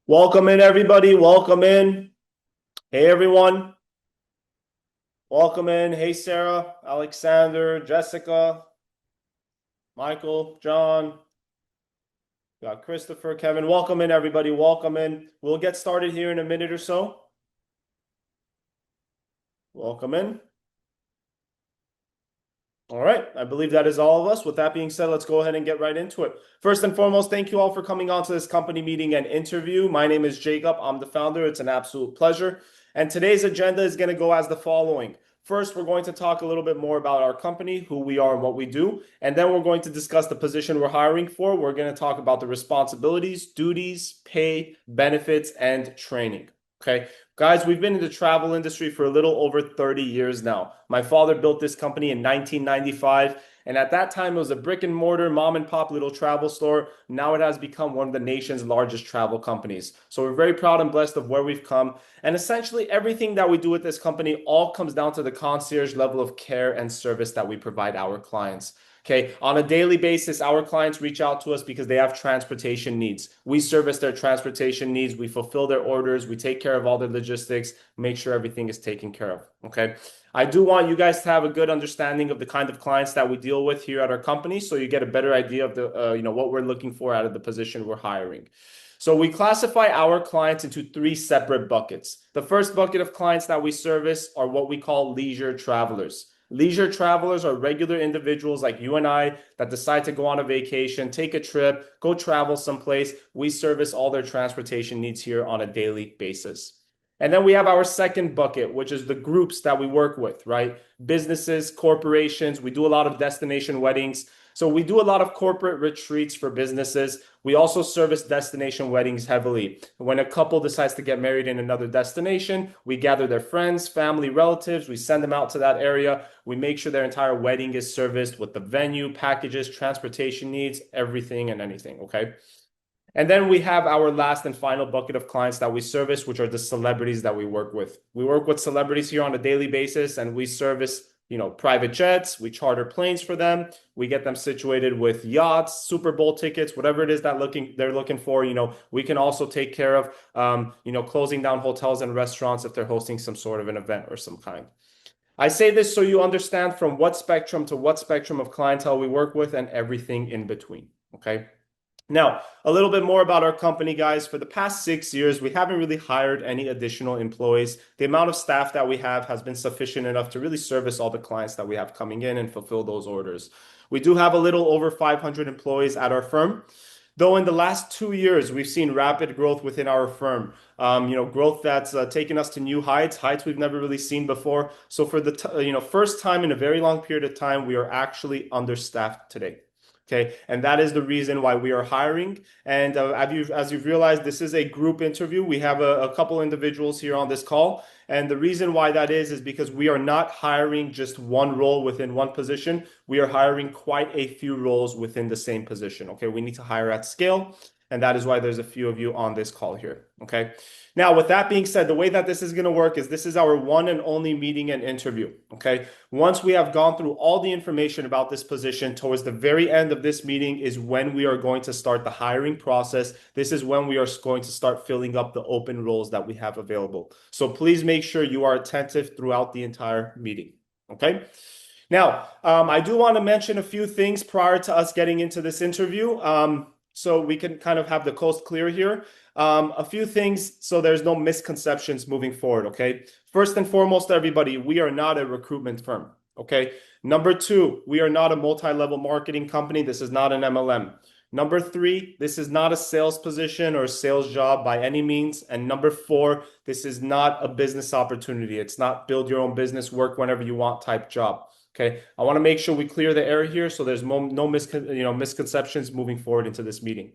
Welcome in, everybody. Welcome in. Hey, everyone. Welcome in. Hey, Sarah, Alexander, Jessica, Michael, John. Got Christopher, Kevin. Welcome in, everybody. Welcome in. We'll get started here in a minute or so. Welcome in. All right. I believe that is all of us. With that being said, let's go ahead and get right into it. First and foremost, thank you all for coming on to this company meeting and interview. My name is Jacob. I'm the founder. It's an absolute pleasure. And today's agenda is going to go as the following. First, we're going to talk a little bit more about our company, who we are and what we do. And then we're going to discuss the position we're hiring for. We're going to talk about the responsibilities, duties, pay, benefits, and training. Okay. Guys, we've been in the travel industry for a little over 30 years now. My father built this company in 1995, and at that time it was a brick and mortar mom and pop little travel store. Now it has become one of the nation's largest travel companies. So we're very proud and blessed of where we've come. And essentially everything that we do with this company all comes down to the concierge level of care and service that we provide our clients. Okay, on a daily basis, our clients reach out to us because they have transportation needs. We service their transportation needs. We fulfill their orders. We take care of all their logistics, make sure everything is taken care of. Okay, I do want you guys to have a good understanding of the kind of clients that we deal with here at our company, so you get a better idea of the what we're looking for out of the position we're hiring. So we classify our clients into three separate buckets. The first bucket of clients that we service are what we call leisure travelers. Leisure travelers are regular individuals like you and I that decide to go on a vacation, take a trip, go travel someplace. We service all their transportation needs here on a daily basis. And then we have our second bucket, which is the groups that we work with, right? Businesses, corporations. We do a lot of destination weddings. So we do a lot of corporate retreats for businesses. We also service destination weddings heavily. When a couple decides to get married in another destination, we gather their friends, family, relatives. We send them out to that area. We make sure their entire wedding is serviced with the venue, packages, transportation needs, everything and anything, okay? And then we have our last and final bucket of clients that we service, which are the celebrities that we work with. We work with celebrities here on a daily basis, and we service private jets. We charter planes for them. We get them situated with yachts, Super Bowl tickets, whatever it is that they're looking for. We can also take care of, closing down hotels and restaurants if they're hosting some sort of an event or some kind. I say this so you understand from what spectrum to what spectrum of clientele we work with and everything in between. Okay. Now, a little bit more about our company, guys. For the past 6 years, we haven't really hired any additional employees. The amount of staff that we have has been sufficient enough to really service all the clients that we have coming in and fulfill those orders. We do have a little over 500 employees at our firm. Though in the last 2 years, we've seen rapid growth within our firm. Growth that's taken us to new heights we've never really seen before. So for the first time in a very long period of time, we are actually understaffed today. Okay, and that is the reason why we are hiring. And as you've realized, this is a group interview. We have a couple individuals here on this call. And the reason why that is because we are not hiring just one role within one position. We are hiring quite a few roles within the same position. Okay, we need to hire at scale. And that is why there's a few of you on this call here. Okay. Now, with that being said, the way that this is going to work is this is our one and only meeting and interview. Okay. Once we have gone through all the information about this position, towards the very end of this meeting is when we are going to start the hiring process. This is when we are going to start filling up the open roles that we have available. So please make sure you are attentive throughout the entire meeting. Okay. Now, I do want to mention a few things prior to us getting into this interview. So we can kind of have the coast clear here. A few things so there's no misconceptions moving forward, okay? First and foremost, everybody, we are not a recruitment firm, okay? Number two, we are not a multi-level marketing company. This is not an MLM. Number three, this is not a sales position or a sales job by any means. And number four, this is not a business opportunity. It's not build your own business, work whenever you want type job. Okay, I want to make sure we clear the air here so there's no misconceptions moving forward into this meeting.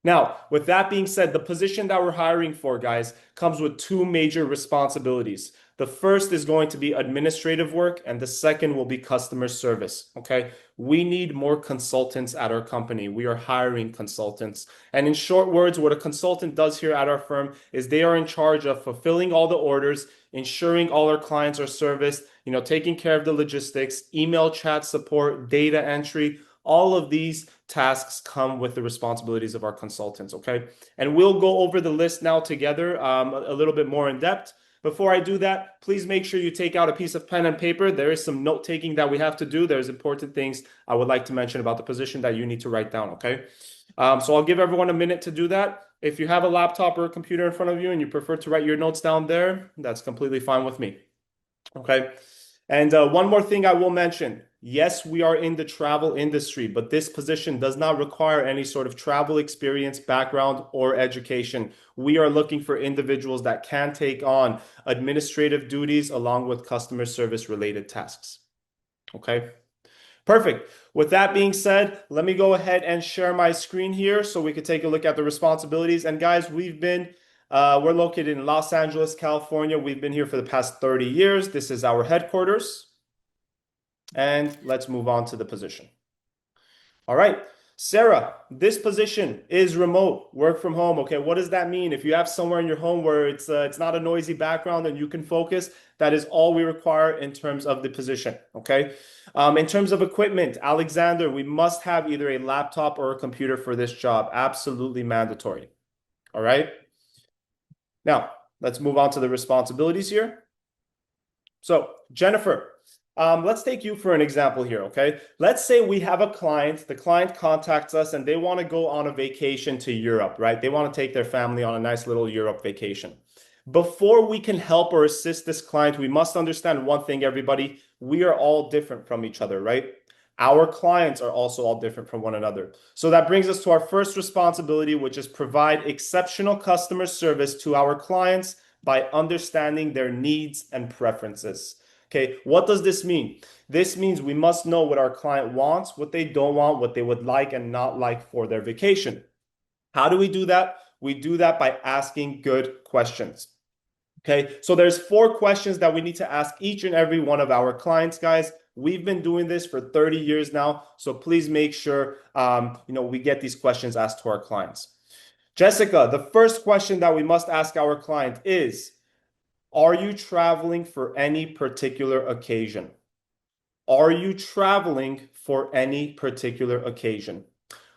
Now, with that being said, the position that we're hiring for, guys, comes with two major responsibilities. The first is going to be administrative work, and the second will be customer service. Okay, we need more consultants at our company. We are hiring consultants. And in short words, what a consultant does here at our firm is they are in charge of fulfilling all the orders, ensuring all our clients are serviced, taking care of the logistics, email, chat support, data entry, All of these tasks come with the responsibilities of our consultants, okay? And we'll go over the list now together a little bit more in depth. Before I do that, please make sure you take out a piece of pen and paper. There is some note taking that we have to do. There's important things I would like to mention about the position that you need to write down, okay? So I'll give everyone a minute to do that. If you have a laptop or a computer in front of you and you prefer to write your notes down there, that's completely fine with me, okay? And one more thing I will mention. Yes, we are in the travel industry, but this position does not require any sort of travel experience, background, or education. We are looking for individuals that can take on administrative duties along with customer service related tasks. Okay, perfect. With that being said, let me go ahead and share my screen here so we could take a look at the responsibilities. And guys, we're located in Los Angeles, California. We've been here for the past 30 years. This is our headquarters. And let's move on to the position. All right, Sarah, this position is remote, work from home. Okay, what does that mean? If you have somewhere in your home where it's not a noisy background and you can focus, that is all we require in terms of the position. Okay, in terms of equipment, Alexander, we must have either a laptop or a computer for this job. Absolutely mandatory. All right. Now, let's move on to the responsibilities here. So, Jennifer, let's take you for an example here, okay? Let's say we have a client, the client contacts us and they want to go on a vacation to Europe, right? They want to take their family on a nice little Europe vacation. Before we can help or assist this client, we must understand one thing, everybody. We are all different from each other, right? Our clients are also all different from one another. So that brings us to our first responsibility, which is provide exceptional customer service to our clients by understanding their needs and preferences. Okay, what does this mean? This means we must know what our client wants, what they don't want, what they would like and not like for their vacation. How do we do that? We do that by asking good questions. Okay, so there's 4 questions that we need to ask each and every one of our clients, guys. We've been doing this for 30 years now, so please make sure we get these questions asked to our clients. Jessica, the first question that we must ask our client is, are you traveling for any particular occasion? Are you traveling for any particular occasion?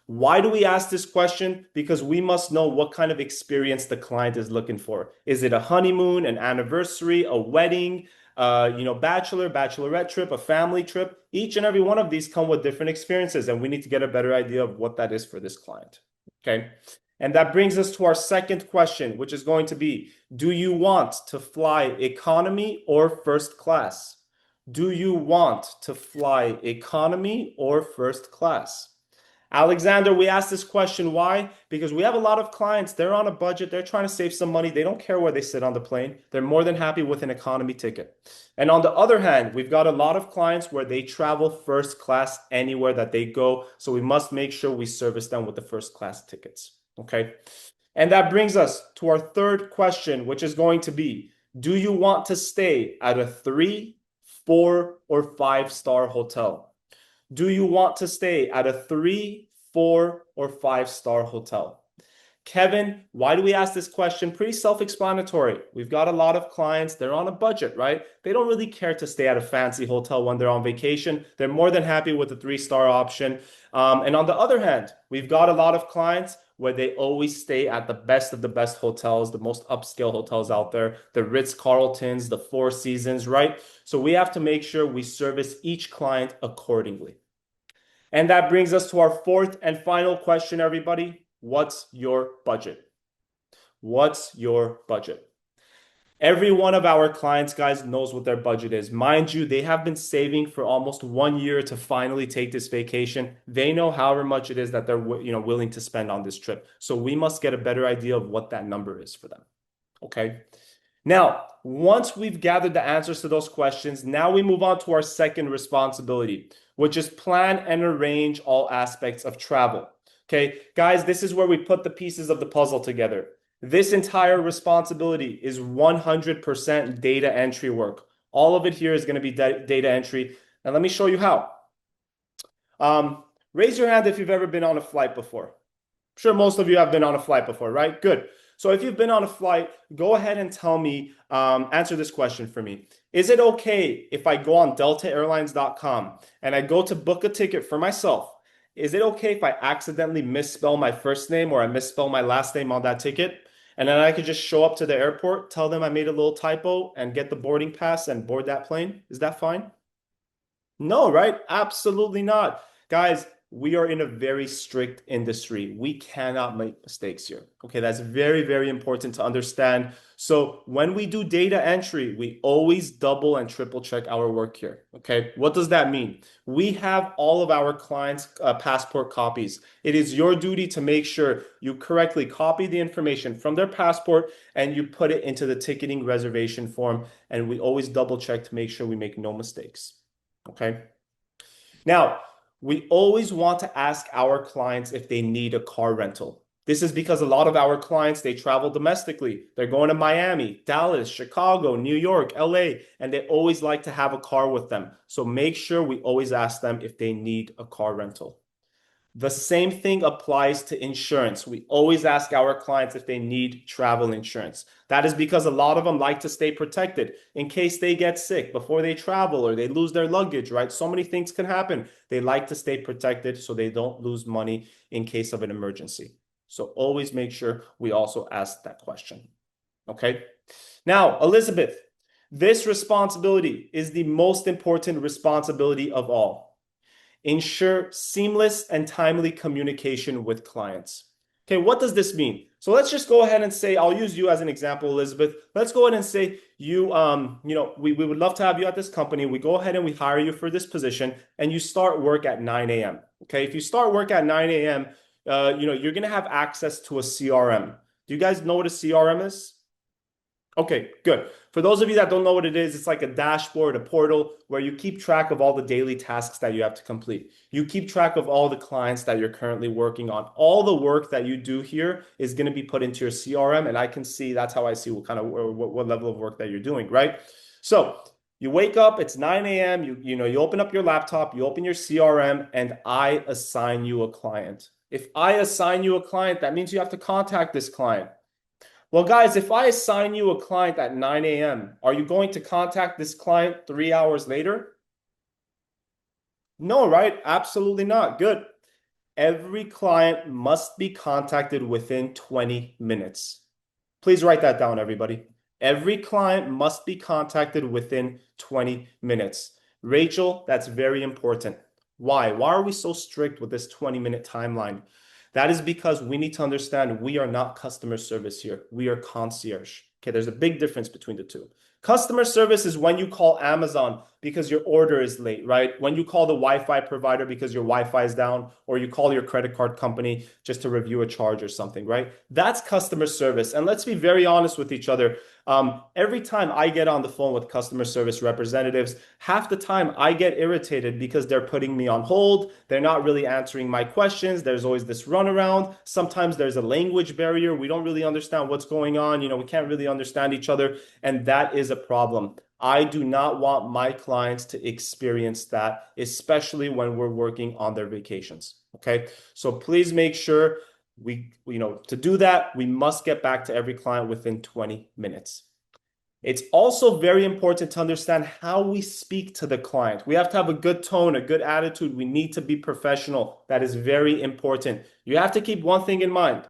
Why do we ask this question? Because we must know what kind of experience the client is looking for. Is it a honeymoon, an anniversary, a wedding, bachelor, bachelorette trip, a family trip? Each and every one of these come with different experiences, and we need to get a better idea of what that is for this client. Okay. And that brings us to our second question, which is going to be, do you want to fly economy or first class? Do you want to fly economy or first class? Alexander, we asked this question. Why? Because we have a lot of clients. They're on a budget. They're trying to save some money. They don't care where they sit on the plane. They're more than happy with an economy ticket. And on the other hand, we've got a lot of clients where they travel first class anywhere that they go. So we must make sure we service them with the first class tickets. Okay. And that brings us to our third question, which is going to be, do you want to stay at a 3, 4, or 5-star hotel? Do you want to stay at a 3, 4, or 5-star hotel? Kevin, why do we ask this question? Pretty self-explanatory. We've got a lot of clients. They're on a budget, right? They don't really care to stay at a fancy hotel when they're on vacation. They're more than happy with the 3-star option. And on the other hand, we've got a lot of clients where they always stay at the best of the best hotels, the most upscale hotels out there, the Ritz-Carltons, the Four Seasons, right? So we have to make sure we service each client accordingly. And that brings us to our fourth and final question, everybody. What's your budget? What's your budget? Every one of our clients, guys, knows what their budget is. Mind you, they have been saving for almost 1 year to finally take this vacation. They know however much it is that they're willing to spend on this trip. So we must get a better idea of what that number is for them. Okay. Now, once we've gathered the answers to those questions, now we move on to our second responsibility, which is plan and arrange all aspects of travel. Okay, guys, this is where we put the pieces of the puzzle together. This entire responsibility is 100% data entry work. All of it here is going to be data entry. And let me show you how. Raise your hand if you've ever been on a flight before. I'm sure most of you have been on a flight before, right? Good. So if you've been on a flight, go ahead and tell me, answer this question for me. Is it okay if I go on deltaairlines.com and I go to book a ticket for myself is it okay if I accidentally misspell my first name or I misspell my last name on that ticket? And then I could just show up to the airport, tell them I made a little typo and get the boarding pass and board that plane? Is that fine? No, right? Absolutely not. Guys, we are in a very strict industry. We cannot make mistakes here. Okay, that's very, very important to understand. So when we do data entry, we always double and triple check our work here. Okay, what does that mean? We have all of our clients' passport copies. It is your duty to make sure you correctly copy the information from their passport and you put it into the ticketing reservation form. And we always double check to make sure we make no mistakes. Okay. Now, we always want to ask our clients if they need a car rental. This is because a lot of our clients, they travel domestically. They're going to Miami, Dallas, Chicago, New York, LA, and they always like to have a car with them. So make sure we always ask them if they need a car rental. The same thing applies to insurance. We always ask our clients if they need travel insurance. That is because a lot of them like to stay protected in case they get sick before they travel or they lose their luggage, right? So many things can happen. They like to stay protected so they don't lose money in case of an emergency. So always make sure we also ask that question. Okay. Now, Elizabeth, this responsibility is the most important responsibility of all. Ensure seamless and timely communication with clients. Okay, what does this mean? So let's just go ahead and say, I'll use you as an example, Elizabeth. Let's go ahead and say we would love to have you at this company. We go ahead and we hire you for this position and you start work at 9 a.m. Okay, if you start work at 9 a.m., you're going to have access to a CRM. Do you guys know what a CRM is? Okay, good. For those of you that don't know what it is, it's like a dashboard, a portal where you keep track of all the daily tasks that you have to complete. You keep track of all the clients that you're currently working on. All the work that you do here is going to be put into your CRM, and I can see that's how I see what kind of what level of work that you're doing, right? So you wake up, it's 9 a.m. You open up your laptop, you open your CRM, and I assign you a client. If I assign you a client, that means you have to contact this client. Well, guys, if I assign you a client at 9 a.m., are you going to contact this client 3 hours later? No, right? Absolutely not. Good. Every client must be contacted within 20 minutes. Please write that down, everybody. Every client must be contacted within 20 minutes. Rachel, that's very important. Why? Why are we so strict with this 20-minute timeline? That is because we need to understand we are not customer service here. We are concierge. Okay, there's a big difference between the two. Customer service is when you call Amazon because your order is late, right? When you call the Wi-Fi provider because your Wi-Fi is down, or you call your credit card company just to review a charge or something, right? That's customer service. And let's be very honest with each other. Every time I get on the phone with customer service representatives, half the time I get irritated because they're putting me on hold. They're not really answering my questions. There's always this runaround. Sometimes there's a language barrier. We don't really understand what's going on. We can't really understand each other. And that is a problem. I do not want my clients to experience that, especially when we're working on their vacations. Okay. So please make sure to do that, we must get back to every client within 20 minutes. It's also very important to understand how we speak to the client. We have to have a good tone, a good attitude. We need to be professional. That is very important. You have to keep one thing in mind.